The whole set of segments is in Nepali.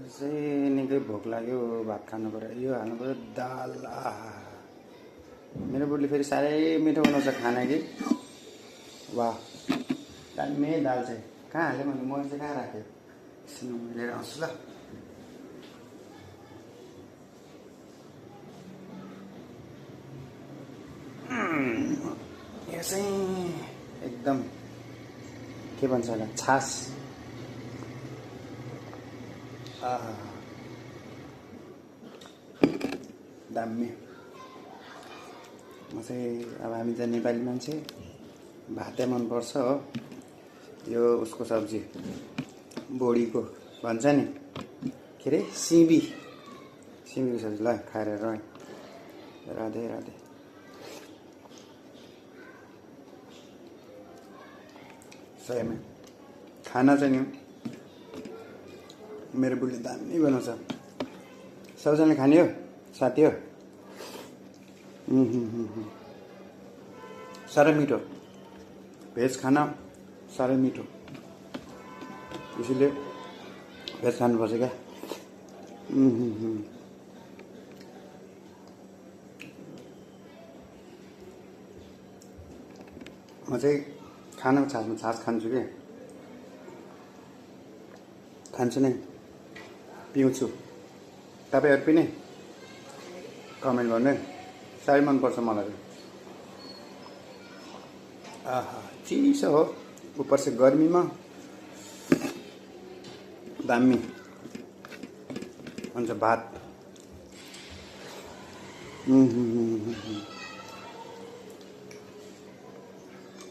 चाहिँ निकै भोक लाग्यो, भात खानु पर्यो। यो हाल्नु पर्यो दाल। मेरो बुढीले फेरि साह्रै मिठो बनाउँछ खाना कि वाह, दामी दाल चाहिँ। कहाँ हालेँ मैले, मर चाहिँ कहाँ राखेँ? एकछिन म लिएर आउँछु ल। यो चाहिँ एकदम के भन्छ होला, छास। दामी। म चाहिँ अब हामी चाहिँ नेपाली मान्छे, भातै मनपर्छ हो। यो उसको सब्जी, बोडीको भन्छ नि, के अरे सिमीको सब्जी। ल खाएर रह्यो। राधे राधे। सहीमा खाना चाहिँ नि मेरो बुढीले दामी बनाउँछ। सबैजनाले खाने हो साथी हो। साह्रै मिठो भेज खाना, साह्रै मिठो, त्यसैले भेज खानुपर्छ क्या। म चाहिँ खानाको छासमा छास खान्छु कि, खान्छु नै, पिउँछु। तपाईँहरू पनि कमेन्ट गर्नु, साह्रै मनपर्छ मलाई। चिसो हो, ऊपर से गर्मीमा दामी हुन्छ भात।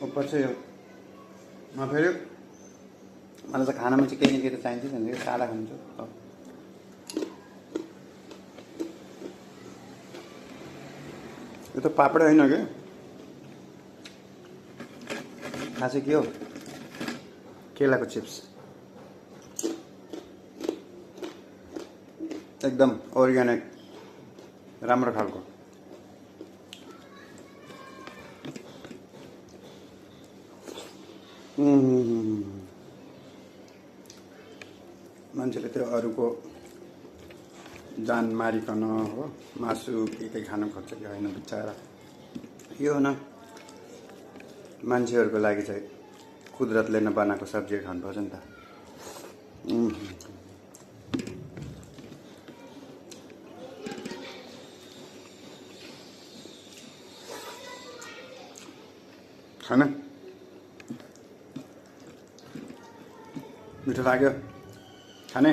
ऊपर से म फेरि मलाई चाहिँ खानामा चाहिँ केही न केही त चाहिन्छ नि, सादा खान्छु। यो त पापड होइन कि, थाहा चाहिँ के हो, केलाको चिप्स। एकदम अर्ग्यानिक, राम्रो खालको। मान्छेले त्यो अरूको जान मारिकन हो मासु के खानु खोज्छ कि होइन बिचरा। यो हो न, मान्छेहरूको लागि चाहिँ कुदरतले नबनाएको सब्जी खानुपर्छ नि त। खाना मिठो लाग्यो खाने।